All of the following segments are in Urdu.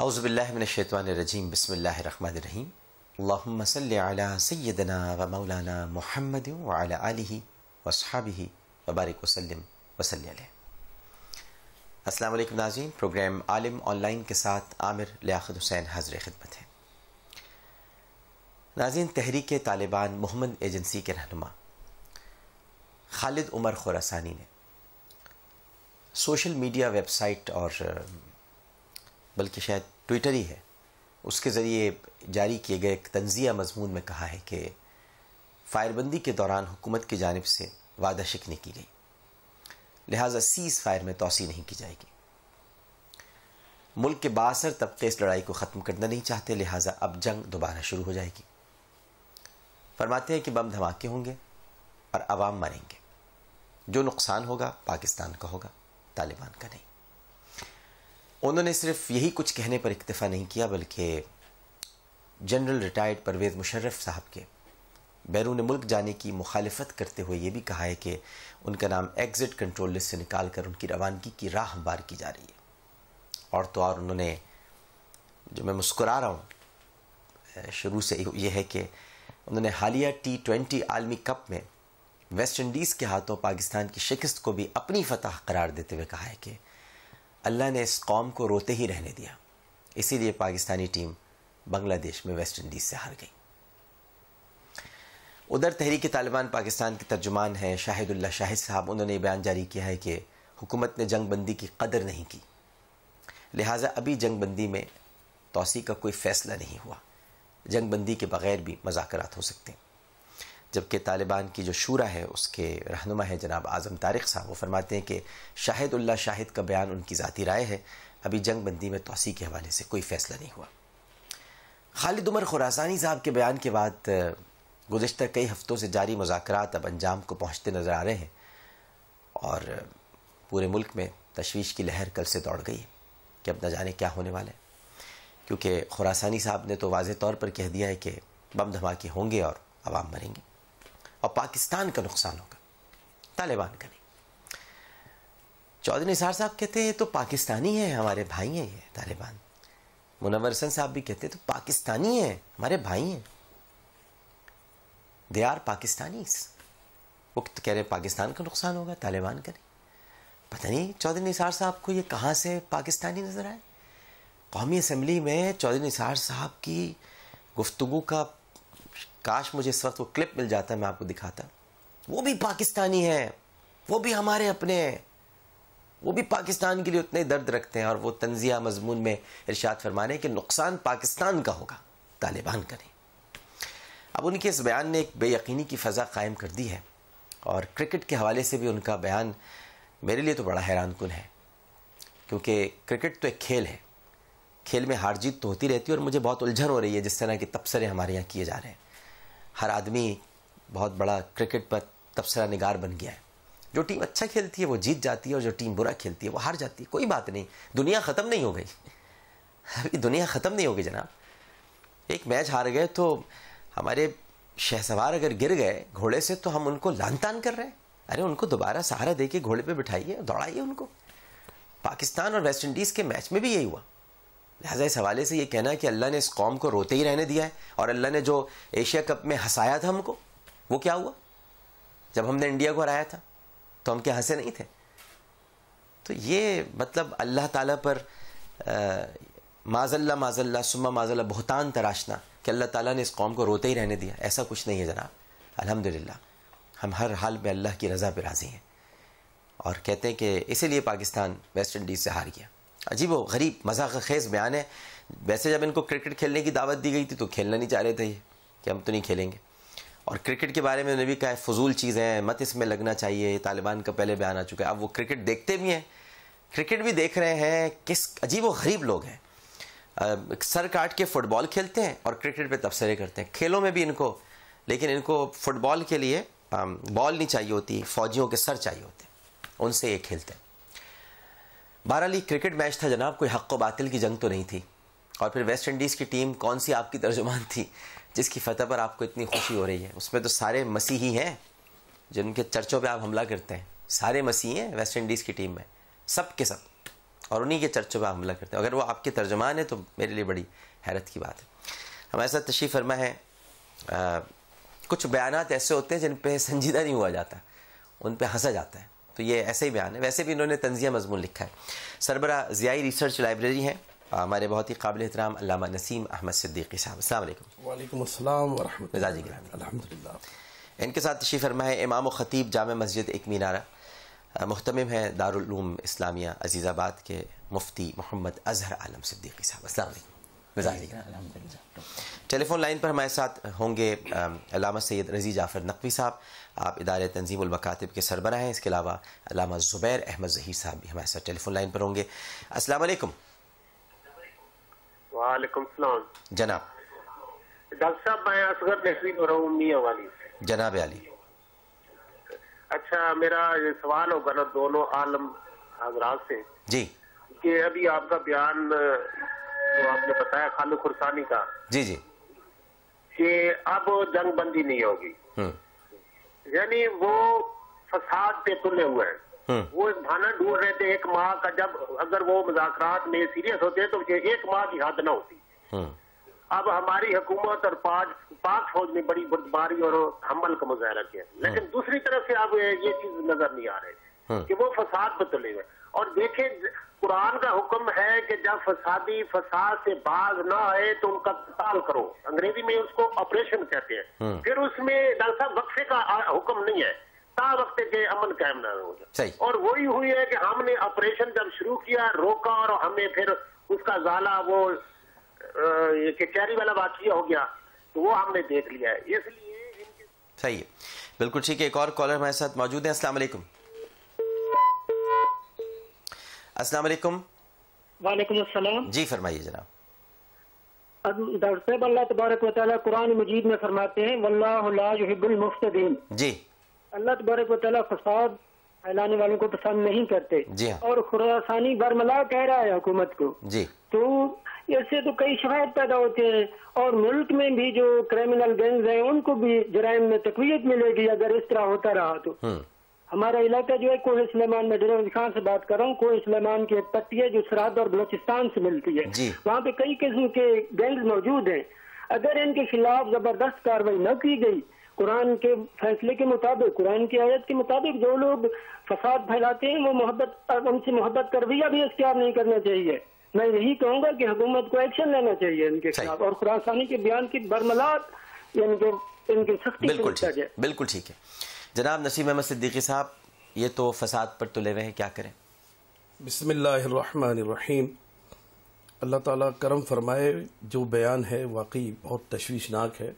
اعوذ باللہ من الشیطان الرجیم بسم اللہ الرحمن الرحیم اللہم صلی علی سیدنا و مولانا محمد وعلی آلہ واصحابہ وبارک وسلم وصلی علیہ۔ السلام علیکم ناظرین، پروگرام عالم آن لائن کے ساتھ عامر لیاقت حسین حاضر خدمت ہے۔ ناظرین، تحریک طالبان محمد ایجنسی کے رہنما خالد عمر خراسانی نے سوشل میڈیا ویب سائٹ اور بلکہ شاید ٹویٹر ہی ہے، اس کے ذریعے جاری کیے گئے ایک تنزیہ مضمون میں کہا ہے کہ فائر بندی کے دوران حکومت کی جانب سے وعدہ شکنی کی گئی، لہٰذا سیز فائر میں توسیع نہیں کی جائے گی۔ ملک کے بااثر طبقے اس لڑائی کو ختم کرنا نہیں چاہتے، لہٰذا اب جنگ دوبارہ شروع ہو جائے گی۔ فرماتے ہیں کہ بم دھماکے ہوں گے اور عوام مریں گے، جو نقصان ہوگا پاکستان کا ہوگا، طالبان کا نہیں۔ انہوں نے صرف یہی کچھ کہنے پر اکتفا نہیں کیا، بلکہ جنرل ریٹائرڈ پرویز مشرف صاحب کے بیرون ملک جانے کی مخالفت کرتے ہوئے یہ بھی کہا ہے کہ ان کا نام ایگزٹ کنٹرول لسٹ سے نکال کر ان کی روانگی کی راہ ہموار کی جا رہی ہے۔ اور تو اور انہوں نے، جو میں مسکرا رہا ہوں شروع سے، یہ ہے کہ انہوں نے حالیہ T20 عالمی کپ میں ویسٹ انڈیز کے ہاتھوں پاکستان کی شکست کو بھی اپنی فتح قرار دیتے ہوئے کہا ہے کہ اللہ نے اس قوم کو روتے ہی رہنے دیا، اسی لیے پاکستانی ٹیم بنگلہ دیش میں ویسٹ انڈیز سے ہار گئی۔ ادھر تحریک طالبان پاکستان کے ترجمان ہیں شاہد اللہ شاہد صاحب، انہوں نے بیان جاری کیا ہے کہ حکومت نے جنگ بندی کی قدر نہیں کی، لہٰذا ابھی جنگ بندی میں توسیع کا کوئی فیصلہ نہیں ہوا، جنگ بندی کے بغیر بھی مذاکرات ہو سکتے ہیں۔ جبکہ طالبان کی جو شورا ہے اس کے رہنما ہے جناب اعظم طارق صاحب، وہ فرماتے ہیں کہ شاہد اللہ شاہد کا بیان ان کی ذاتی رائے ہے، ابھی جنگ بندی میں توسیع کے حوالے سے کوئی فیصلہ نہیں ہوا۔ خالد عمر خراسانی صاحب کے بیان کے بعد گزشتہ کئی ہفتوں سے جاری مذاکرات اب انجام کو پہنچتے نظر آ رہے ہیں، اور پورے ملک میں تشویش کی لہر کل سے دوڑ گئی ہے کہ اب نہ جانے کیا ہونے والا ہے، کیونکہ خراسانی صاحب نے تو واضح طور پر کہہ دیا ہے کہ بم دھماکے ہوں گے اور عوام مریں گے اور پاکستان کا نقصان ہوگا، طالبان کا نہیں۔ چودھری نثار صاحب کہتے ہیں تو پاکستانی ہیں، ہمارے بھائی ہیں یہ طالبان۔ منور حسن صاحب بھی کہتے ہیں تو پاکستانی ہیں، ہمارے بھائی ہیں، دے آر پاکستانیز۔ وہ کہہ رہے پاکستان کا نقصان ہوگا، طالبان کا نہیں۔ پتہ نہیں چودھری نثار صاحب کو یہ کہاں سے پاکستانی نظر آئے۔ قومی اسمبلی میں چودھری نثار صاحب کی گفتگو کا کاش مجھے اس وقت وہ کلپ مل جاتا، میں آپ کو دکھاتا۔ وہ بھی پاکستانی ہیں، وہ بھی ہمارے اپنے ہیں، وہ بھی پاکستان کے لیے اتنے درد رکھتے ہیں، اور وہ تنزیہ مضمون میں ارشاد فرمانے کہ نقصان پاکستان کا ہوگا، طالبان کا نہیں۔ اب ان کے اس بیان نے ایک بے یقینی کی فضا قائم کر دی ہے، اور کرکٹ کے حوالے سے بھی ان کا بیان میرے لیے تو بڑا حیران کن ہے، کیونکہ کرکٹ تو ایک کھیل ہے، کھیل میں ہار جیت تو ہوتی رہتی ہے، اور مجھے بہت الجھن ہو رہی ہے جس طرح کے تبصرے ہمارے یہاں کیے جا رہے ہیں۔ ہر آدمی بہت بڑا کرکٹ پر تبصرہ نگار بن گیا ہے، جو ٹیم اچھا کھیلتی ہے وہ جیت جاتی ہے، اور جو ٹیم برا کھیلتی ہے وہ ہار جاتی ہے۔ کوئی بات نہیں، دنیا ختم نہیں ہو گئی، ابھی دنیا ختم نہیں ہوگی جناب۔ ایک میچ ہار گئے تو ہمارے شہسوار اگر گر گئے گھوڑے سے تو ہم ان کو لان تان کر رہے ہیں، ارے ان کو دوبارہ سہارا دے کے گھوڑے پہ بٹھائیے، دوڑائیے ان کو۔ پاکستان اور ویسٹ انڈیز کے میچ میں بھی یہی ہوا، لہٰذا اس حوالے سے یہ کہنا کہ اللہ نے اس قوم کو روتے ہی رہنے دیا ہے، اور اللہ نے جو ایشیا کپ میں ہنسایا تھا ہم کو، وہ کیا ہوا؟ جب ہم نے انڈیا کو ہرایا تھا تو ہم کیا ہنسے نہیں تھے؟ تو یہ مطلب اللہ تعالیٰ پر معاذ اللہ ثم معاذ اللہ بہتان تراشنا کہ اللہ تعالیٰ نے اس قوم کو روتے ہی رہنے دیا، ایسا کچھ نہیں ہے جناب۔ الحمدللہ ہم ہر حال میں اللہ کی رضا پہ راضی ہیں، اور کہتے ہیں کہ اسی لیے پاکستان ویسٹ انڈیز سے ہار گیا۔ عجیب و غریب مذاق خیز بیان ہے۔ ویسے جب ان کو کرکٹ کھیلنے کی دعوت دی گئی تھی تو کھیلنا نہیں چاہ رہے تھے یہ، کہ ہم تو نہیں کھیلیں گے، اور کرکٹ کے بارے میں انہوں نے بھی کہا ہے فضول چیزیں مت اس میں لگنا چاہیے، طالبان کا پہلے بیان آ چکا ہے۔ اب وہ کرکٹ دیکھتے بھی ہیں، کرکٹ بھی دیکھ رہے ہیں، کس عجیب و غریب لوگ ہیں، سر کاٹ کے فٹ بال کھیلتے ہیں اور کرکٹ پہ تبصرے کرتے ہیں۔ کھیلوں میں بھی ان کو، لیکن ان کو فٹ بال کے لیے بال نہیں چاہیے ہوتی، فوجیوں کے سر چاہیے ہوتے ہیں، ان سے یہ کھیلتے ہیں۔ بہرحال یہ کرکٹ میچ تھا جناب، کوئی حق و باطل کی جنگ تو نہیں تھی۔ اور پھر ویسٹ انڈیز کی ٹیم کون سی آپ کی ترجمان تھی جس کی فتح پر آپ کو اتنی خوشی ہو رہی ہے؟ اس میں تو سارے مسیحی ہیں، جن کے چرچوں پہ آپ حملہ کرتے ہیں، سارے مسیحی ہیں ویسٹ انڈیز کی ٹیم میں، سب کے سب، اور انہی کے چرچوں پہ حملہ کرتے ہیں. اگر وہ آپ کے ترجمان ہیں تو میرے لیے بڑی حیرت کی بات ہے. ہمارے ساتھ تشریف فرما ہے. کچھ بیانات ایسے ہوتے ہیں جن پہ سنجیدہ نہیں ہوا جاتا, ان پہ ہنسا جاتا ہے, تو یہ ایسے ہی بیان ہے. ویسے بھی انہوں نے طنزیہ مضمون لکھا ہے. سربراہ ضیائی ریسرچ لائبریری ہیں ہمارے بہت ہی قابل احترام علامہ نسیم احمد صدیقی صاحب. السلام علیکم. وعلیکم السلام ورحمۃ اللہ. مزاجی گرامی. الحمدللہ. ان کے ساتھ تشریف فرما ہے امام و خطیب جامع مسجد ایک مینارہ, محتمم ہے دارالعلوم اسلامیہ عزیز آباد کے مفتی محمد اظہر عالم صدیقی صاحب. السلام علیکم. مزاجی گرامی. الحمدللہ. ٹیلی فون لائن پر ہمارے ساتھ ہوں گے علامہ سید رضی جعفر نقوی صاحب, آپ ادارے تنظیم المکاتب کے سربراہ ہیں. اس کے علاوہ علامہ زبیر احمد ظہیر صاحب بھی ہمارے ساتھ ٹیلی فون لائن پر ہوں گے. السلام علیکم. وعلیکم السلام. جناب. ڈاکٹر صاحب میں اصغر نقوی ہو رہا ہوں میاں والی سے. جناب علی. اچھا میرا یہ سوال ہوگا نا دونوں عالم حضرات سے جی کہ ابھی آپ کا بیان جو آپ نے بتایا خالد خرسانی کا, جی جی, کہ اب جنگ بندی نہیں ہوگی, یعنی وہ فساد پہ تلے ہوئے ہیں. وہ ایک بہانہ ڈھونڈ رہے تھے 1 ماہ کا, جب اگر وہ مذاکرات میں سیریس ہوتے تو یہ 1 ماہ کی حد نہ ہوتی. اب ہماری حکومت اور پاک فوج نے بڑی بردباری اور حمل کا مظاہرہ کیا, لیکن دوسری طرف سے اب یہ چیز نظر نہیں آ رہی کہ وہ فساد پہ تلے ہوئے. اور دیکھیں قرآن کا حکم ہے کہ جب فساد سے باز نہ آئے تو ان کا قتال کرو, انگریزی میں اس کو آپریشن کہتے ہیں. پھر اس میں ڈاکٹر صاحب وقفے کا حکم نہیں ہے تا وقت کے امن قائم نہ ہو جائے. اور وہی ہوئی ہے کہ ہم نے آپریشن جب شروع کیا روکا اور ہمیں پھر اس کا زالہ وہ کہ کیری والا واقعہ ہو گیا تو وہ ہم نے دیکھ لیا ہے. اس لیے صحیح ہے, بالکل ٹھیک ہے. ایک اور کالر ہمارے ساتھ موجود ہیں. السلام علیکم. السلام علیکم. وعلیکم السلام. جی فرمائیے جناب. ڈاکٹر صاحب اللہ تبارک و تعالیٰ قرآن مجید میں فرماتے ہیں واللہ لا یحب المفسدین. جی. اللہ تبارک و تعالیٰ فساد پھیلانے والوں کو پسند نہیں کرتے. جی. اور خراسانی برملا کہہ رہا ہے حکومت کو. جی. تو اس سے تو کئی شواہد پیدا ہوتے ہیں, اور ملک میں بھی جو کرمنل گینگز ہیں ان کو بھی جرائم میں تقویت ملے گی اگر اس طرح ہوتا رہا تو. ہمارا علاقہ جو ہے کوہ سلیمان میں ڈیرہ خان سے بات کر رہا ہوں, کوہ سلیمان کی ایک پٹی ہے جو سرحد اور بلوچستان سے ملتی ہے. وہاں پہ کئی قسم کے گینگز موجود ہیں. اگر ان کے خلاف زبردست کاروائی نہ کی گئی قرآن کے فیصلے کے مطابق, قرآن کی آیت کے مطابق, جو لوگ فساد پھیلاتے ہیں وہ ان سے محبت کا رویہ بھی اختیار نہیں کرنا چاہیے. میں یہی کہوں گا کہ حکومت کو ایکشن لینا چاہیے ان کے خلاف, اور خراسانی کے بیان کی برملات یعنی کہ ان کی سختی سے نپٹا جائے. بالکل ٹھیک ہے. جناب نسیم احمد صدیقی صاحب, یہ تو فساد پر تلے ہوئے ہیں, کیا کریں؟ بسم اللہ الرحمن الرحیم. اللہ تعالیٰ کرم فرمائے. جو بیان ہے واقعی بہت تشویشناک ہے,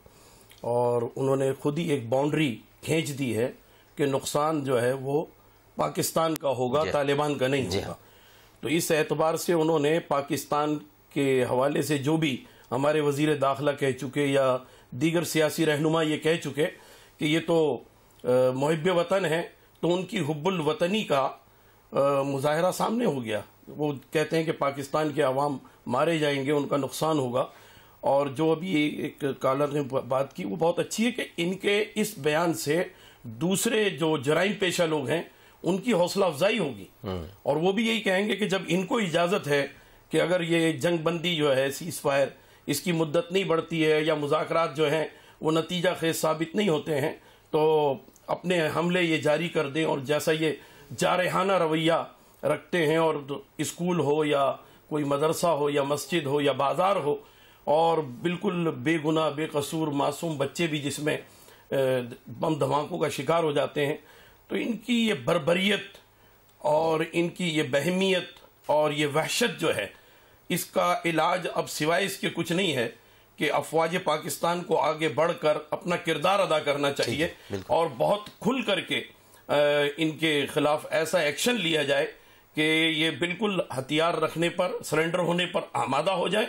اور انہوں نے خود ہی ایک باؤنڈری کھینچ دی ہے کہ نقصان جو ہے وہ پاکستان کا ہوگا, طالبان کا نہیں ہوگا. تو اس اعتبار سے انہوں نے پاکستان کے حوالے سے جو بھی ہمارے وزیر داخلہ کہہ چکے یا دیگر سیاسی رہنما یہ کہہ چکے کہ یہ تو محب وطن ہے, تو ان کی حب الوطنی کا مظاہرہ سامنے ہو گیا. وہ کہتے ہیں کہ پاکستان کے عوام مارے جائیں گے, ان کا نقصان ہوگا. اور جو ابھی ایک کالر نے بات کی وہ بہت اچھی ہے کہ ان کے اس بیان سے دوسرے جو جرائم پیشہ لوگ ہیں ان کی حوصلہ افزائی ہوگی, اور وہ بھی یہی کہیں گے کہ جب ان کو اجازت ہے کہ اگر یہ جنگ بندی جو ہے سیز فائر اس کی مدت نہیں بڑھتی ہے یا مذاکرات جو ہیں وہ نتیجہ خیز ثابت نہیں ہوتے ہیں تو اپنے حملے یہ جاری کر دیں. اور جیسا یہ جارحانہ رویہ رکھتے ہیں, اور اسکول ہو یا کوئی مدرسہ ہو یا مسجد ہو یا بازار ہو, اور بالکل بے گناہ بے قصور معصوم بچے بھی جس میں بم دھماکوں کا شکار ہو جاتے ہیں, تو ان کی یہ بربریت اور ان کی یہ بہمیت اور یہ وحشت جو ہے اس کا علاج اب سوائے اس کے کچھ نہیں ہے کہ افواج پاکستان کو آگے بڑھ کر اپنا کردار ادا کرنا چاہیے, اور بہت کھل کر کے ان کے خلاف ایسا ایکشن لیا جائے کہ یہ بالکل ہتھیار رکھنے پر سرنڈر ہونے پر آمادہ ہو جائے.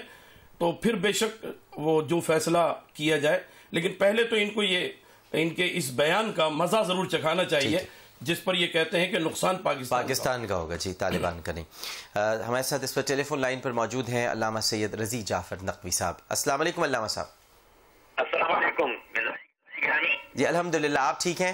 تو پھر بے شک وہ جو فیصلہ کیا جائے, لیکن پہلے تو ان کو یہ ان کے اس بیان کا مزہ ضرور چکھانا چاہیے جس پر یہ کہتے ہیں کہ نقصان پاکستان کا ہوگا. جی, طالبان کا نہیں. ہمارے ساتھ اس پر ٹیلی فون لائن پر موجود ہیں علامہ سید رضی جعفر نقوی صاحب. السلام علیکم علامہ صاحب. السلام علیکم. جی الحمدللہ, آپ ٹھیک ہیں؟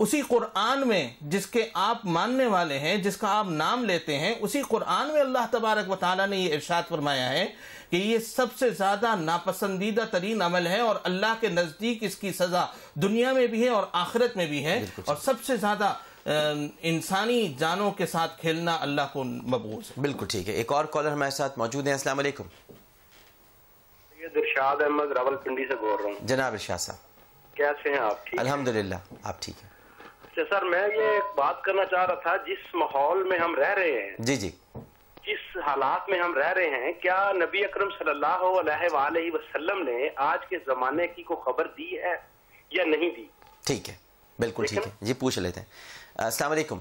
اسی قرآن میں جس کے آپ ماننے والے ہیں، جس کا آپ نام لیتے ہیں، اسی قرآن میں اللہ تبارک و تعالیٰ نے یہ ارشاد فرمایا ہے کہ یہ سب سے زیادہ ناپسندیدہ ترین عمل ہے، اور اللہ کے نزدیک اس کی سزا دنیا میں بھی ہے اور آخرت میں بھی ہے، اور سب سے زیادہ انسانی جانوں کے ساتھ کھیلنا اللہ کو مبغوض ہے۔ بالکل ٹھیک ہے، ایک اور کالر ہمارے ساتھ موجود ہیں۔ السلام علیکم۔ یہ ارشاد احمد راول پنڈی سے بول رہا ہوں۔ جناب ارشاد صاحب کیسے ہیں آپ؟ ٹھیک؟ الحمدللہ، آپ ٹھیک ہیں؟ اچھا سر، میں یہ ایک بات کرنا چاہ رہا تھا، جس ماحول میں ہم رہ رہے ہیں، جی جی، جس حالات میں ہم رہ رہے ہیں، کیا نبی اکرم صلی اللہ علیہ وآلہ وسلم نے آج کے زمانے کی کو خبر دی ہے یا نہیں دی؟ ٹھیک ہے، بالکل ٹھیک ہے جی، پوچھ لیتے ہیں۔ السلام علیکم۔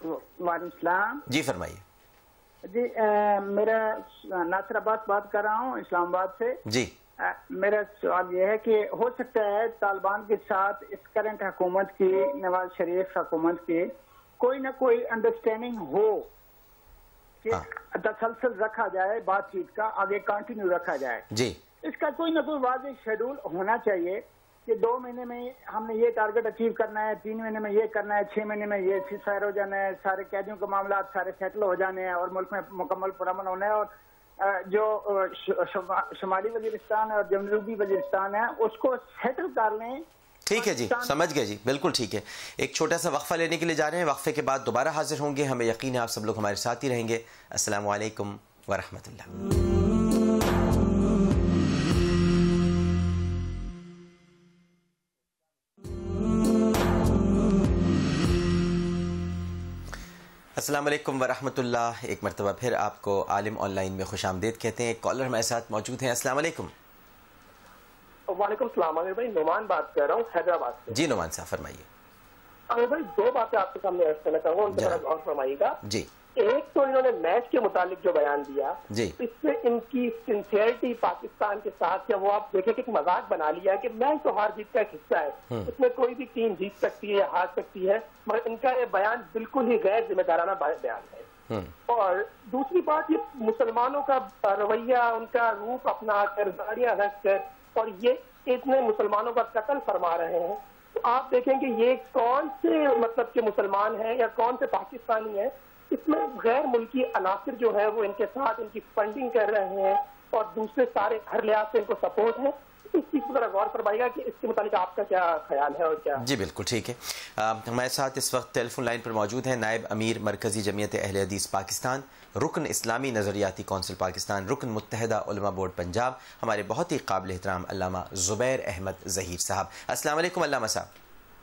وعلیکم السلام جی فرمائیے۔ جی میرا ناصر عباس بات کر رہا ہوں اسلام آباد سے۔ جی میرا سوال یہ ہے کہ ہو سکتا ہے طالبان کے ساتھ اس کرنٹ حکومت کی، نواز شریف حکومت کی، کوئی نہ کوئی انڈرسٹینڈنگ ہو کہ تسلسل رکھا جائے، بات چیت کا آگے کنٹینیو رکھا جائے۔ جی، اس کا کوئی نہ کوئی واضح شیڈول ہونا چاہیے کہ 2 مہینے میں ہم نے یہ ٹارگٹ اچیو کرنا ہے، 3 مہینے میں یہ کرنا ہے، 6 مہینے میں یہ سیز فائر ہو جانا ہے، سارے قیدیوں کے معاملات سارے سیٹل ہو جانے ہیں اور ملک میں مکمل پرامن ہونا ہے، اور جو شمالی وزیرستان اور جنوبی وزیرستان ہے اس کو سیٹل کر لیں۔ ٹھیک ہے جی، سمجھ گئے جی، بالکل ٹھیک ہے۔ ایک چھوٹا سا وقفہ لینے کے لیے جا رہے ہیں، وقفے کے بعد دوبارہ حاضر ہوں گے، ہمیں یقین ہے آپ سب لوگ ہمارے ساتھ ہی رہیں گے۔ السلام علیکم ورحمۃ اللہ۔ السلام علیکم ورحمۃ اللہ۔ ایک مرتبہ پھر آپ کو عالم آن لائن میں خوش آمدید کہتے ہیں۔ ایک کالر ہمارے ساتھ موجود ہیں۔ السلام علیکم۔ وعلیکم السلام۔ عامر بھائی، نعمان بات کر رہا ہوں حیدرآباد سے۔ جی نعمان صاحب فرمائیے۔ عامر بھائی 2 باتیں آپ کے سامنے عرض کرنا چاہوں گا، ان پر غور فرمائیے گا۔ جی، ایک تو انہوں نے میچ کے متعلق جو بیان دیا، جی، اس سے ان کی سنسیئرٹی پاکستان کے ساتھ، کیا وہ آپ دیکھیں کہ ایک مذاق بنا لیا ہے کہ میچ تو ہار جیت کا ایک حصہ ہے، اس میں کوئی بھی ٹیم جیت سکتی ہے یا ہار سکتی ہے، مگر ان کا یہ بیان بالکل ہی غیر ذمہ دارانہ بیان ہے۔ اور دوسری بات، یہ مسلمانوں کا رویہ، ان کا روپ اپنا کر، گاڑیاں رکھ کر، اور یہ اتنے مسلمانوں کا قتل فرما رہے ہیں، تو آپ دیکھیں کہ یہ کون سے مطلب کہ مسلمان ہیں یا کون سے پاکستانی ہیں، اس میں غیر ملکی عناصر جو ہے وہ ان کے ساتھ ان کی فنڈنگ کر رہے ہیں، اور دوسرے سارے ہر لحاظ سے ان کو سپورٹ ہے۔ اس چیز کو ذرا غور فرمائیے گا کہ اس کے متعلق آپ کا کیا خیال ہے اور کیا؟ جی بالکل ٹھیک ہے۔ ہمارے ساتھ اس وقت ٹیلی فون لائن پر موجود ہیں نائب امیر مرکزی جمعیت اہل حدیث پاکستان، رکن اسلامی نظریاتی کونسل پاکستان، رکن متحدہ علماء بورڈ پنجاب، ہمارے بہت ہی قابل احترام علامہ زبیر احمد ظہیر صاحب۔ السلام علیکم علامہ صاحب۔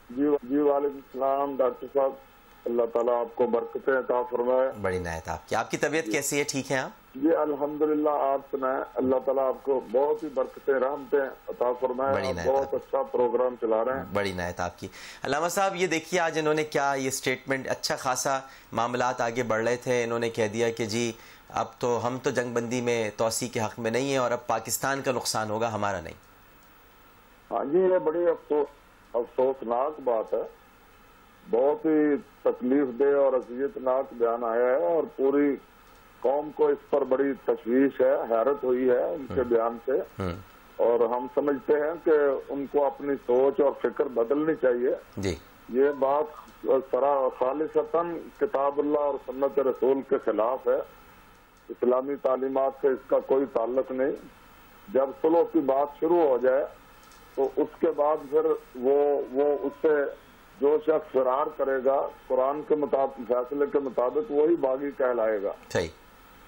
جی وعلیکم السلام ڈاکٹر صاحب، اللہ تعالیٰ آپ کو برکتیں عطا فرمائے۔ بڑی نعمت آپ کی۔ آپ کی طبیعت کیسی ہے؟ ٹھیک ہے آپ؟ جی الحمدللہ، آپ سنائیں، اللہ تعالیٰ آپ کو بہت ہی برکتیں رحمتیں عطا فرمائے، آپ بہت اچھا پروگرام چلا رہے ہیں۔ بڑی نعمت آپ کی۔ علامہ صاحب یہ دیکھیے آج انہوں نے کیا یہ سٹیٹمنٹ، اچھا خاصا معاملات آگے بڑھ رہے تھے، انہوں نے کہہ دیا کہ جی اب تو ہم تو جنگ بندی میں توسیع کے حق میں نہیں ہیں اور اب پاکستان کا نقصان ہوگا، ہمارا نہیں۔ ہاں جی، یہ بڑی افسوسناک بات ہے، بہت ہی تکلیف دہ اور اذیتناک بیان آیا ہے، اور پوری قوم کو اس پر بڑی تشویش ہے، حیرت ہوئی ہے ان کے بیان سے، اور ہم سمجھتے ہیں کہ ان کو اپنی سوچ اور فکر بدلنی چاہیے۔ جی، یہ بات خالصتاً کتاب اللہ اور سنت رسول کے خلاف ہے، اسلامی تعلیمات سے اس کا کوئی تعلق نہیں۔ جب صلح کی بات شروع ہو جائے تو اس کے بعد پھر وہ اس سے جو شخص فرار کرے گا قرآن کے مطابق، فیصلے کے مطابق، وہی باغی کہلائے گا۔ صحیح۔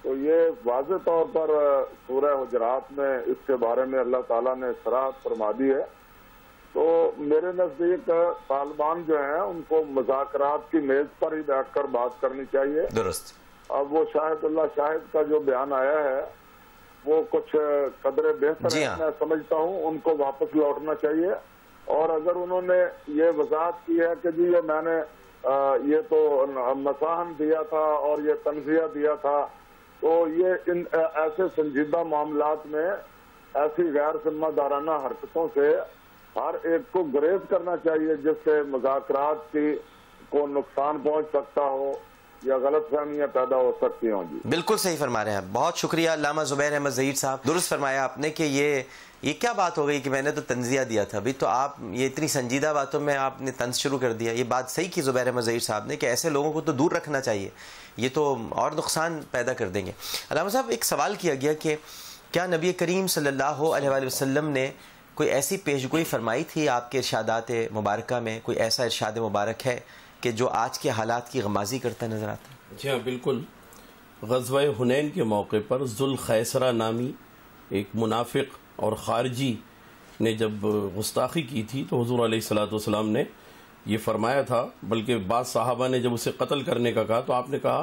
تو یہ واضح طور پر سورہ حجرات میں اس کے بارے میں اللہ تعالیٰ نے صراحت فرما دی ہے۔ تو میرے نزدیک طالبان جو ہیں ان کو مذاکرات کی میز پر ہی بیٹھ کر بات کرنی چاہیے۔ درست۔ اب وہ شاہد اللہ شاہد کا جو بیان آیا ہے وہ کچھ قدرے بہتر ہے، میں سمجھتا ہوں ان کو واپس لوٹنا چاہیے، اور اگر انہوں نے یہ وضاحت کی ہے کہ جی یہ میں نے یہ تو مساہن دیا تھا اور یہ تنزیہ دیا تھا، تو یہ ان ایسے سنجیدہ معاملات میں ایسی غیر ذمہ دارانہ حرکتوں سے ہر ایک کو گریز کرنا چاہیے جس سے مذاکرات کو نقصان پہنچ سکتا ہو، یا غلط فہمیاں پیدا ہو سکتی ہوں. جی بالکل صحیح فرما رہے ہیں. بہت شکریہ علامہ زبیر احمد ظہیر صاحب. درست فرمایا آپ نے کہ یہ کیا بات ہو گئی کہ میں نے تو تنزیہ دیا تھا. ابھی تو آپ یہ اتنی سنجیدہ باتوں میں آپ نے طنز شروع کر دیا. یہ بات صحیح کی زبیر احمد ظہیر صاحب نے کہ ایسے لوگوں کو تو دور رکھنا چاہیے, یہ تو اور نقصان پیدا کر دیں گے. علامہ صاحب ایک سوال کیا گیا کہ کیا نبی کریم صلی اللہ علیہ وآلہ وسلم نے کوئی ایسی پیشگوئی فرمائی تھی آپ کے ارشادات مبارکہ میں؟ کوئی ایسا ارشاد مبارک ہے کہ جو آج کے حالات کی غمازی کرتا نظر آتا ہے؟ جی ہاں بالکل. غزوہ حنین کے موقع پر ذوالخیسرہ نامی ایک منافق اور خارجی نے جب گستاخی کی تھی تو حضور علیہ السلام نے یہ فرمایا تھا, بلکہ بعض صحابہ نے جب اسے قتل کرنے کا کہا تو آپ نے کہا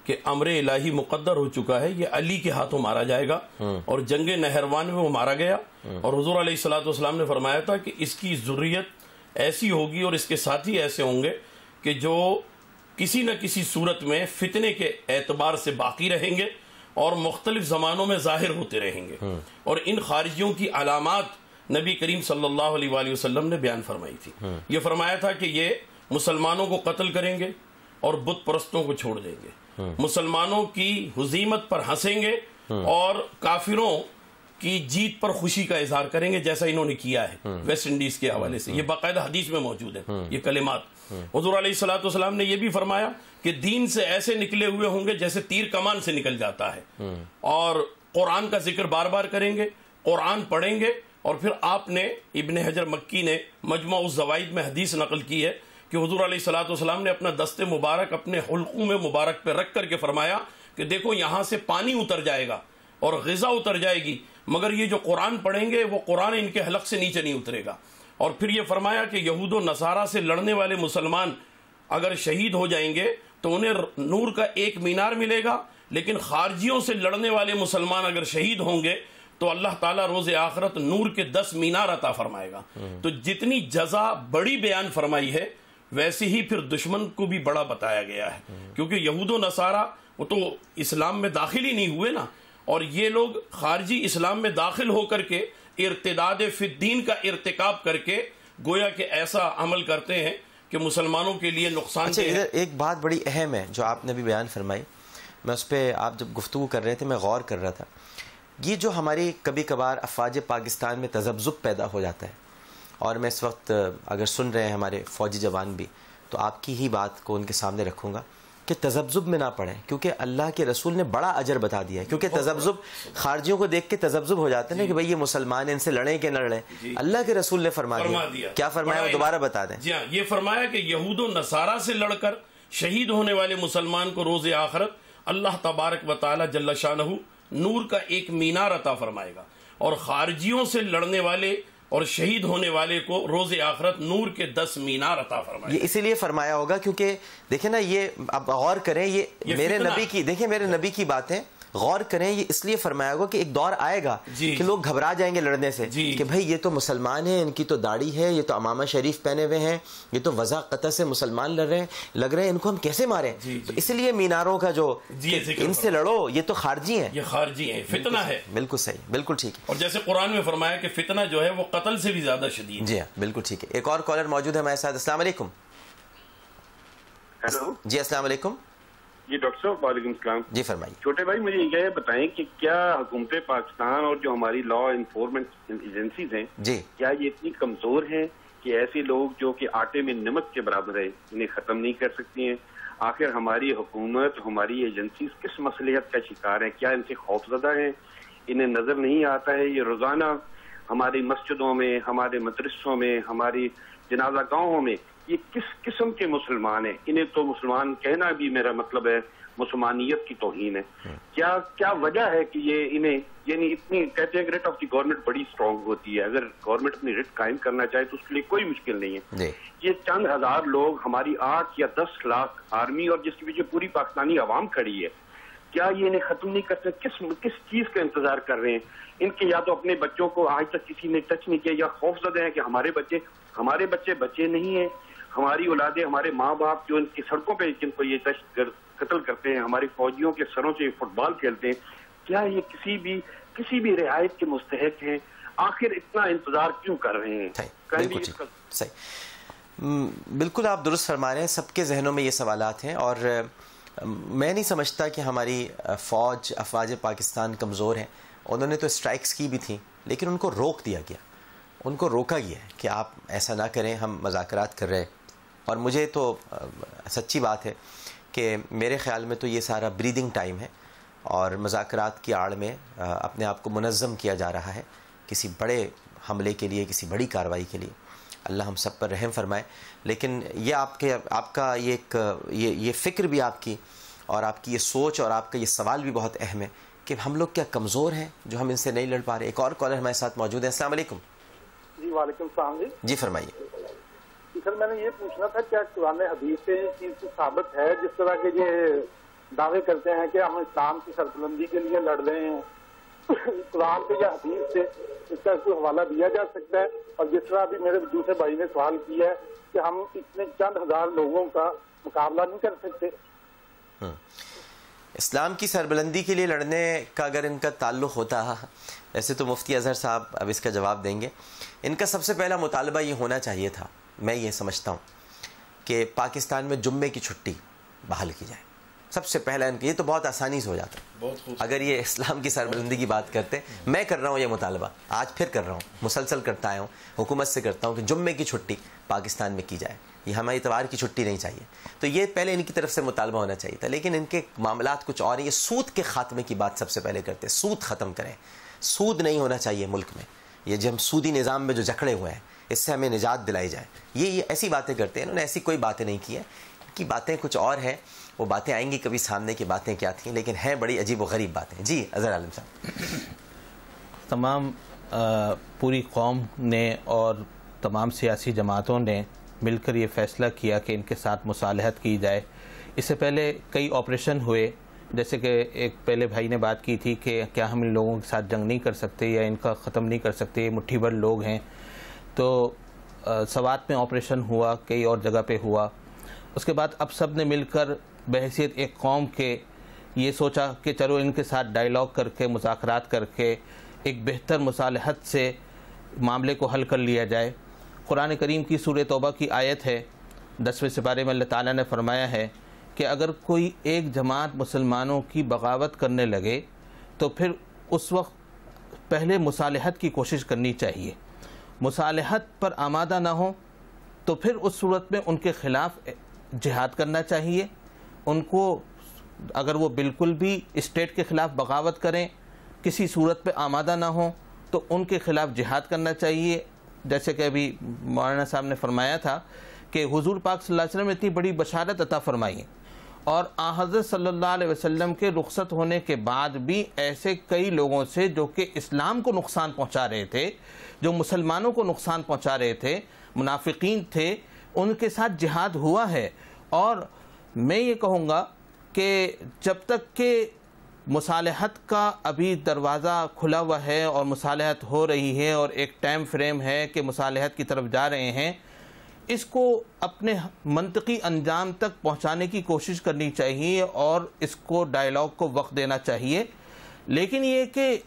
کہ امر الہی مقدر ہو چکا ہے, یہ علی کے ہاتھوں مارا جائے گا. اور جنگ نہروان میں وہ مارا گیا, اور حضور علیہ السلام نے فرمایا تھا کہ اس کی ذریت ایسی ہوگی اور اس کے ساتھی ایسے ہوں گے کہ جو کسی نہ کسی صورت میں فتنے کے اعتبار سے باقی رہیں گے اور مختلف زمانوں میں ظاہر ہوتے رہیں گے. اور ان خارجیوں کی علامات نبی کریم صلی اللہ علیہ وآلہ وسلم نے بیان فرمائی تھی. یہ فرمایا تھا کہ یہ مسلمانوں کو قتل کریں گے اور بت پرستوں کو چھوڑ دیں گے, مسلمانوں کی ہزیمت پر ہنسیں گے اور کافروں کی جیت پر خوشی کا اظہار کریں گے, جیسا انہوں نے کیا ہے ویسٹ انڈیز کے حوالے سے. یہ باقاعدہ حدیث میں موجود ہے یہ کلمات. حضور علیہ السلام نے یہ بھی فرمایا کہ دین سے ایسے نکلے ہوئے ہوں گے جیسے تیر کمان سے نکل جاتا ہے, اور قرآن کا ذکر بار بار کریں گے, قرآن پڑھیں گے. اور پھر آپ نے ابن حجر مکی نے مجمع الزوائد میں حدیث نقل کی ہے کہ حضور علیہ السلام نے اپنا دست مبارک اپنے حلقوم مبارک پہ رکھ کر کے فرمایا کہ دیکھو یہاں سے پانی اتر جائے گا اور غذا اتر جائے گی, مگر یہ جو قرآن پڑھیں گے وہ قرآن ان کے حلق سے نیچے نہیں اترے گا. اور پھر یہ فرمایا کہ یہود و نصارہ سے لڑنے والے مسلمان اگر شہید ہو جائیں گے تو انہیں نور کا ایک مینار ملے گا, لیکن خارجیوں سے لڑنے والے مسلمان اگر شہید ہوں گے تو اللہ تعالیٰ روز آخرت نور کے 10 مینار عطا فرمائے گا. تو جتنی جزا بڑی بیان فرمائی ہے ویسے ہی پھر دشمن کو بھی بڑا بتایا گیا ہے, کیونکہ یہود و نصارہ وہ تو اسلام میں داخل ہی نہیں ہوئے نا, اور یہ لوگ خارجی اسلام میں داخل ہو کر کے ارتداد فی الدین کا ارتکاب کر کے گویا کہ ایسا عمل کرتے ہیں کہ مسلمانوں کے لیے نقصان دہ ہے. ایک بات بڑی اہم ہے جو آپ نے بھی بیان فرمائی, میں اس پہ آپ جب گفتگو کر رہے تھے میں غور کر رہا تھا. یہ جو ہماری کبھی کبھار افواج پاکستان میں تذبذب پیدا ہو جاتا ہے, اور میں اس وقت اگر سن رہے ہیں ہمارے فوجی جوان بھی تو آپ کی ہی بات کو ان کے سامنے رکھوں گا کہ تذبذب میں نہ پڑیں, کیونکہ اللہ کے رسول نے بڑا اجر بتا دیا ہے. کیونکہ تذبذب خارجیوں کو دیکھ کے تذبذب ہو جاتا ہے نا کہ بھئی یہ مسلمان ان سے لڑیں کہ نہ لڑیں. اللہ کے رسول نے فرما دیا. کیا فرمایا وہ دوبارہ بتا دیں. جی ہاں, یہ فرمایا کہ یہود و نصارہ سے لڑ کر شہید ہونے والے مسلمان کو روز آخرت اللہ تبارک و تعالی جل شانہ نور کا ایک مینار عطا فرمائے گا, اور خارجیوں سے لڑنے والے اور شہید ہونے والے کو روز آخرت نور کے 10 مینار عطا فرمائے. یہ اسی لیے فرمایا ہوگا کیونکہ دیکھیں نا, یہ اب غور کریں, یہ میرے نبی کی, دیکھیں میرے نبی کی باتیں غور کریں, یہ اس لیے فرمایا ہوگا کہ ایک دور آئے گا کہ لوگ گھبرا جائیں گے لڑنے سے کہ بھئی یہ تو مسلمان ہیں, ان کی تو داڑھی ہے, یہ تو امامہ شریف پہنے ہوئے ہیں, یہ تو وضع قطع سے مسلمان لگ رہے ہیں, ان کو ہم کیسے ماریں. تو اس لیے میناروں کا جو ان سے لڑو, یہ تو خارجی ہیں, یہ خارجی ہیں, فتنہ ہے. بالکل صحیح, بالکل ٹھیک ہے. اور جیسے قرآن میں فرمایا کہ فتنہ جو ہے وہ قتل سے بھی زیادہ شدید. جی ہاں بالکل ٹھیک ہے. ایک اور کالر موجود ہے ہمارے ساتھ. السلام علیکم. ہیلو جی السلام علیکم. جی ڈاکٹر صاحب وعلیکم السلام. جی فرمائیے. چھوٹے بھائی مجھے یہ بتائیں کہ کیا حکومت پاکستان اور جو ہماری لا انفورسمنٹ ایجنسیز ہیں کیا یہ اتنی کمزور ہیں کہ ایسے لوگ جو کہ آٹے میں نمک کے برابر ہے انہیں ختم نہیں کر سکتی ہیں؟ آخر ہماری حکومت ہماری ایجنسیز کس مصلحت کا شکار ہیں؟ کیا ان سے خوف زدہ ہیں؟ انہیں نظر نہیں آتا ہے یہ روزانہ ہماری مسجدوں میں, ہمارے مدرسوں میں, ہماری جنازہ گاہوں میں یہ کس قسم کے مسلمان ہیں؟ انہیں تو مسلمان کہنا بھی میرا مطلب ہے مسلمانیت کی توہین ہے. کیا وجہ ہے کہ یہ انہیں یعنی اتنی کہتے ہیں کہ ریٹ آف دی گورنمنٹ بڑی اسٹرانگ ہوتی ہے, اگر گورنمنٹ اپنی ریٹ قائم کرنا چاہے تو اس کے لیے کوئی مشکل نہیں ہے. یہ چند ہزار لوگ ہماری 8 یا 10 لاکھ آرمی اور جس کے پیچھے پوری پاکستانی عوام کھڑی ہے, کیا یہ انہیں ختم نہیں کرتے؟ کس چیز کا انتظار کر رہے ہیں؟ ان کے یا تو اپنے بچوں کو آج تک کسی نے ٹچ نہیں کیا, یا خوف زدہ ہیں کہ ہمارے بچے نہیں ہیں, ہماری اولادیں, ہمارے ماں باپ جو ان کی سڑکوں پہ جن کو یہ قتل کرتے ہیں, ہمارے فوجیوں کے سروں سے فٹ بال کھیلتے ہیں, کیا یہ کسی بھی رعایت کے مستحق ہیں؟ آخر اتنا انتظار کیوں کر رہے ہیں؟ صحیح, بالکل آپ درست فرما رہے ہیں. سب کے ذہنوں میں یہ سوالات ہیں, اور میں نہیں سمجھتا کہ ہماری فوج افواج پاکستان کمزور ہیں. انہوں نے تو اسٹرائکس کی بھی تھیں لیکن ان کو روک دیا گیا, ان کو روکا گیا ہے کہ آپ ایسا نہ کریں, ہم مذاکرات کر رہے ہیں. اور مجھے تو سچی بات ہے کہ میرے خیال میں تو یہ سارا بریدنگ ٹائم ہے اور مذاکرات کی آڑ میں اپنے آپ کو منظم کیا جا رہا ہے کسی بڑے حملے کے لیے, کسی بڑی کارروائی کے لیے. اللہ ہم سب پر رحم فرمائے. لیکن یہ آپ کا یہ فکر بھی آپ کی اور آپ کی یہ سوچ اور آپ کا یہ سوال بھی بہت اہم ہے کہ ہم لوگ کیا کمزور ہیں جو ہم ان سے نہیں لڑ پا رہے. ایک اور کالر ہمارے ساتھ موجود ہے. السلام علیکم. جی وعلیکم السلام. جی فرمائیے. سر میں نے یہ پوچھنا تھا کیا قرآن حدیث سے اس چیز سے ثابت ہے جس طرح کے یہ دعوے کرتے ہیں کہ ہم اسلام کی سربلندی کے لیے لڑ رہے ہیں, قرآن سے یا حدیث سے اس کا کوئی حوالہ دیا جا سکتا ہے؟ اور جس طرح ابھی میرے دوسرے بھائی نے سوال کیا ہے کہ ہم اتنے چند ہزار لوگوں کا مقابلہ نہیں کر سکتے. اسلام کی سربلندی کے لیے لڑنے کا اگر ان کا تعلق ہوتا, ایسے تو مفتی اظہر صاحب اب اس کا جواب دیں گے. ان کا سب سے پہلا مطالبہ یہ ہونا چاہیے تھا, میں یہ سمجھتا ہوں, کہ پاکستان میں جمعے کی چھٹی بحال کی جائے. سب سے پہلا ان کا, یہ تو بہت آسانی سے ہو جاتا اگر یہ اسلام کی سربلندی کی بات کرتے. میں کر رہا ہوں یہ مطالبہ, آج پھر کر رہا ہوں, مسلسل کرتا آیا ہوں, حکومت سے کرتا ہوں کہ جمعے کی چھٹی پاکستان میں کی جائے. یہ ہمیں اتوار کی چھٹی نہیں چاہیے. تو یہ پہلے ان کی طرف سے مطالبہ ہونا چاہیے تھا. لیکن ان کے معاملات کچھ اور ہیں. یہ سود کے خاتمے کی بات سب سے پہلے کرتے, سود ختم کریں. سود نہیں ہونا چاہیے ملک میں. یہ جو ہم سودی نظام میں جو جکڑے ہوئے ہیں اس سے ہمیں نجات دلائی جائے. یہ ایسی باتیں کرتے ہیں. انہوں نے ایسی کوئی باتیں نہیں کی ہیں. ان کی باتیں کچھ اور ہیں. وہ باتیں آئیں گی کبھی سامنے کی باتیں کیا تھیں, لیکن ہیں بڑی عجیب و غریب باتیں. جی اظہر عالم صاحب. تمام پوری قوم نے اور تمام سیاسی جماعتوں نے مل کر یہ فیصلہ کیا کہ ان کے ساتھ مصالحت کی جائے. اس سے پہلے کئی آپریشن ہوئے, جیسے کہ ایک پہلے بھائی نے بات کی تھی کہ کیا ہم ان لوگوں کے ساتھ جنگ نہیں کر سکتے یا ان کا ختم نہیں کر سکتے, یہ مٹھی بھر لوگ ہیں. تو سوات میں آپریشن ہوا, کئی اور جگہ پہ ہوا. اس کے بعد اب سب نے مل کر بحیثیت ایک قوم کے یہ سوچا کہ چلو ان کے ساتھ ڈائیلاگ کر کے, مذاکرات کر کے ایک بہتر مصالحت سے معاملے کو حل کر لیا جائے. قرآن کریم کی سورہ توبہ کی آیت ہے 10ویں سپارے میں اللہ تعالیٰ نے فرمایا ہے کہ اگر کوئی ایک جماعت مسلمانوں کی بغاوت کرنے لگے تو پھر اس وقت پہلے مصالحت کی کوشش کرنی چاہیے. مصالحت پر آمادہ نہ ہو تو پھر اس صورت میں ان کے خلاف جہاد کرنا چاہیے. ان کو اگر وہ بالکل بھی اسٹیٹ کے خلاف بغاوت کریں, کسی صورت پہ آمادہ نہ ہوں, تو ان کے خلاف جہاد کرنا چاہیے. جیسے کہ ابھی مولانا صاحب نے فرمایا تھا کہ حضور پاک صلی اللہ علیہ وسلم نے اتنی بڑی بشارت عطا فرمائی ہے, اور حضرت صلی اللہ علیہ وسلم کے رخصت ہونے کے بعد بھی ایسے کئی لوگوں سے جو کہ اسلام کو نقصان پہنچا رہے تھے, جو مسلمانوں کو نقصان پہنچا رہے تھے, منافقین تھے, ان کے ساتھ جہاد ہوا ہے. اور میں یہ کہوں گا کہ جب تک کہ مصالحت کا ابھی دروازہ کھلا ہوا ہے اور مصالحت ہو رہی ہے اور ایک ٹائم فریم ہے کہ مصالحت کی طرف جا رہے ہیں, اس کو اپنے منطقی انجام تک پہنچانے کی کوشش کرنی چاہیے اور اس کو ڈائیلاگ کو وقت دینا چاہیے. لیکن یہ کہ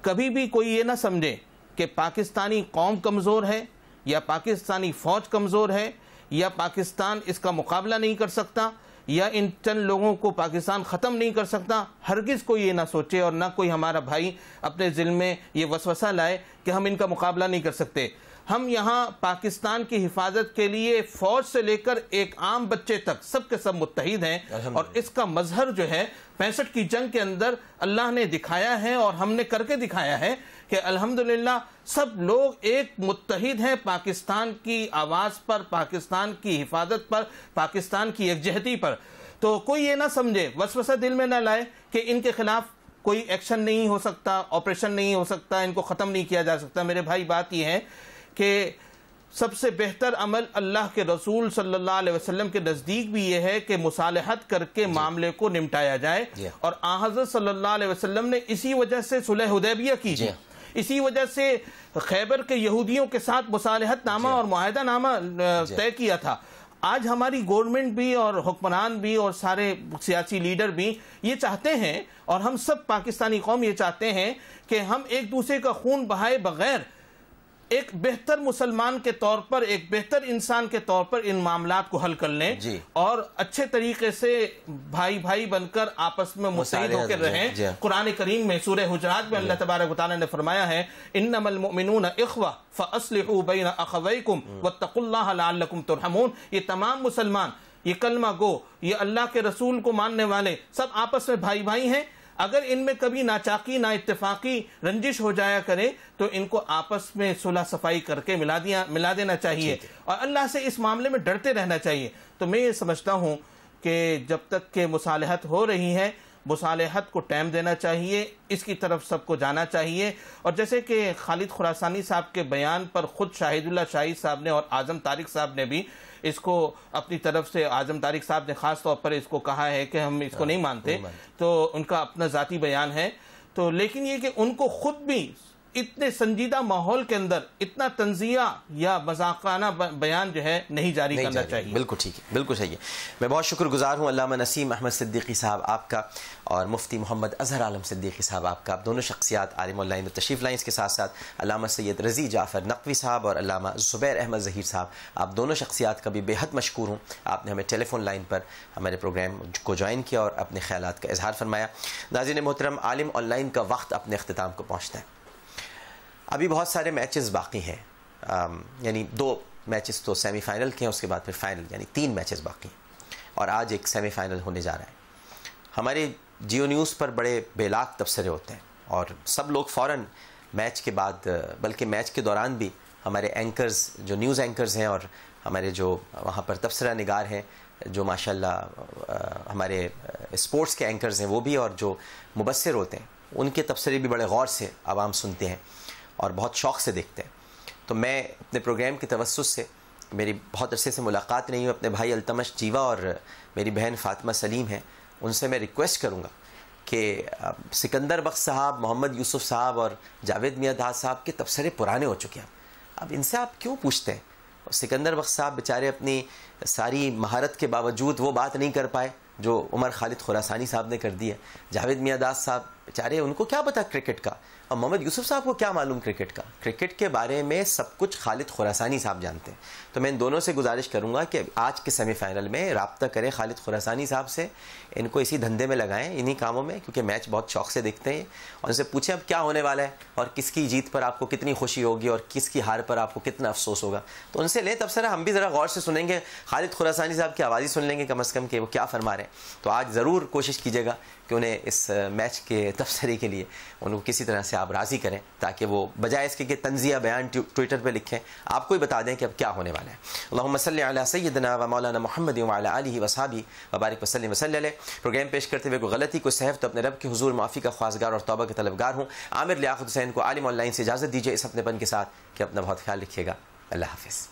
کبھی بھی کوئی یہ نہ سمجھے کہ پاکستانی قوم کمزور ہے یا پاکستانی فوج کمزور ہے یا پاکستان اس کا مقابلہ نہیں کر سکتا یا ان چند لوگوں کو پاکستان ختم نہیں کر سکتا. ہرگز کوئی یہ نہ سوچے اور نہ کوئی ہمارا بھائی اپنے ذہن میں یہ وسوسہ لائے کہ ہم ان کا مقابلہ نہیں کر سکتے. ہم یہاں پاکستان کی حفاظت کے لیے فوج سے لے کر ایک عام بچے تک سب کے سب متحد ہیں, اور اس کا مظہر جو ہے 65 کی جنگ کے اندر اللہ نے دکھایا ہے اور ہم نے کر کے دکھایا ہے کہ الحمدللہ سب لوگ ایک متحد ہیں پاکستان کی آواز پر, پاکستان کی حفاظت پر, پاکستان کی یکجہتی پر. تو کوئی یہ نہ سمجھے, وسوسہ دل میں نہ لائے کہ ان کے خلاف کوئی ایکشن نہیں ہو سکتا, آپریشن نہیں ہو سکتا, ان کو ختم نہیں کیا جا سکتا. میرے بھائی بات یہ ہے کہ سب سے بہتر عمل اللہ کے رسول صلی اللہ علیہ وسلم کے نزدیک بھی یہ ہے کہ مصالحت کر کے معاملے کو نمٹایا جائے, اور حضرت صلی اللہ علیہ وسلم نے اسی وجہ سے صلح حدیبیہ کی, اسی وجہ سے خیبر کے یہودیوں کے ساتھ مصالحت نامہ اور معاہدہ نامہ طے کیا تھا. آج ہماری گورنمنٹ بھی اور حکمران بھی اور سارے سیاسی لیڈر بھی یہ چاہتے ہیں, اور ہم سب پاکستانی قوم یہ چاہتے ہیں کہ ہم ایک دوسرے کا خون بہائے بغیر ایک بہتر مسلمان کے طور پر، ایک بہتر انسان کے طور پر ان معاملات کو حل کر لیں اور اچھے طریقے سے بھائی بھائی بن کر آپس میں متحد ہو کر رہیں۔ قرآن کریم میں سورہ حجرات میں اللہ تبارک و تعالیٰ نے فرمایا ہے انما المؤمنون اخوہ فاصلحوا بین اخویکم واتقوا اللہ لعلکم ترحمون۔ یہ تمام مسلمان، یہ کلمہ گو، یہ اللہ کے رسول کو ماننے والے سب آپس میں بھائی بھائی ہیں۔ اگر ان میں کبھی ناچاقی، نا اتفاقی، رنجش ہو جایا کرے تو ان کو آپس میں صلح صفائی کر کے ملا دینا چاہیے اور اللہ سے اس معاملے میں ڈرتے رہنا چاہیے۔ تو میں یہ سمجھتا ہوں کہ جب تک کہ مصالحت ہو رہی ہے، مصالحت کو ٹائم دینا چاہیے، اس کی طرف سب کو جانا چاہیے۔ اور جیسے کہ خالد خراسانی صاحب کے بیان پر خود شاہد اللہ شاہد صاحب نے اور اعظم طارق صاحب نے بھی اس کو اپنی طرف سے، اعظم طارق صاحب نے خاص طور پر اس کو کہا ہے کہ ہم اس کو نہیں مانتے، تو ان کا اپنا ذاتی بیان ہے۔ تو لیکن یہ کہ ان کو خود بھی اتنے سنجیدہ ماحول کے اندر اتنا تنزیہ یا مذاقانہ بیان جو ہے نہیں جاری کرنا چاہیے۔ بالکل ٹھیک ہے، بالکل صحیح ہے۔ میں بہت شکر گزار ہوں علامہ نسیم احمد صدیقی صاحب آپ کا اور مفتی محمد اظہر عالم صدیقی صاحب آپ کا۔ آپ دونوں شخصیات عالم اللہ میں تشریف لائیں، اس کے ساتھ ساتھ علامہ سید رضی جعفر نقوی صاحب اور علامہ زبیر احمد ظہیر صاحب، آپ دونوں شخصیات کا بھی بے حد مشکور ہوں۔ آپ نے ہمیں ٹیلی فون لائن پر ہمارے پروگرام کو جوائن کیا اور اپنے خیالات کا اظہار فرمایا۔ ناظرین محترم، عالم آن لائن کا وقت اپنے اختتام کو پہنچتا ہے۔ ابھی بہت سارے میچز باقی ہیں، یعنی 2 میچز تو سیمی فائنل کے ہیں، اس کے بعد پھر فائنل، یعنی 3 میچز باقی ہیں اور آج ایک سیمی فائنل ہونے جا رہا ہے۔ ہمارے جیو نیوز پر بڑے بے لاک تبصرے ہوتے ہیں اور سب لوگ فوراً میچ کے بعد، بلکہ میچ کے دوران بھی ہمارے اینکرز، جو نیوز اینکرز ہیں اور ہمارے جو وہاں پر تبصرہ نگار ہیں، جو ماشاءاللہ ہمارے اسپورٹس کے اینکرز ہیں وہ بھی، اور جو مبصر ہوتے ہیں ان کے تبصرے بھی بڑے غور سے عوام سنتے ہیں اور بہت شوق سے دیکھتے ہیں۔ تو میں اپنے پروگرام کی توسط سے، میری بہت عرصے سے ملاقات نہیں ہوئی، اپنے بھائی التمش جیوا اور میری بہن فاطمہ سلیم ہیں، ان سے میں ریکویسٹ کروں گا کہ سکندر بخش صاحب، محمد یوسف صاحب اور جاوید میاں داس صاحب کے تبصرے پرانے ہو چکے ہیں، اب ان سے آپ کیوں پوچھتے ہیں؟ سکندر بخش صاحب بیچارے اپنی ساری مہارت کے باوجود وہ بات نہیں کر پائے جو عمر خالد خراسانی صاحب نے کر دی ہے۔ جاوید میاں داس صاحب بیچارے، ان کو کیا پتا کرکٹ کا، اور محمد یوسف صاحب کو کیا معلوم کرکٹ کا؟ کرکٹ کے بارے میں سب کچھ خالد خراسانی صاحب جانتے ہیں۔ تو میں ان دونوں سے گزارش کروں گا کہ آج کے سیمی فائنل میں رابطہ کریں خالد خراسانی صاحب سے، ان کو اسی دھندے میں لگائیں، انہی کاموں میں، کیونکہ میچ بہت شوق سے دیکھتے ہیں، اور ان سے پوچھیں اب کیا ہونے والا ہے اور کس کی جیت پر آپ کو کتنی خوشی ہوگی اور کس کی ہار پر آپ کو کتنا افسوس ہوگا۔ تو ان سے لیں تبصرہ، ہم بھی ذرا غور سے سنیں گے، خالد خراسانی صاحب کی آواز ہی سن لیں گے کم از کم کہ وہ کیا فرما رہے ہیں۔ تو آج ضرور کوشش کیجیے گا کہ انہیں اس میچ کے تبصرے کے لیے ان کو کسی طرح سے آپ راضی کریں، تاکہ وہ بجائے اس کے کہ تنزیہ بیان ٹویٹر پہ لکھیں، آپ کو ہی بتا دیں کہ اب کیا ہونے والا ہے۔ اللہم صلی علی سیدنا و مولانا محمد وعلی آلہ وصحبہ وبارک وسلم وصلی علیہ۔ پروگرام پیش کرتے ہوئے کوئی غلطی، کوئی سہو تو اپنے رب کے حضور معافی کا خواستگار اور توبہ کے طلبگار ہوں۔ عامر لیاقت حسین کو عالم آن لائن سے اجازت دیجیے اس اپنے پن کے ساتھ کہ اپنا بہت خیال رکھیے گا۔ اللہ حافظ۔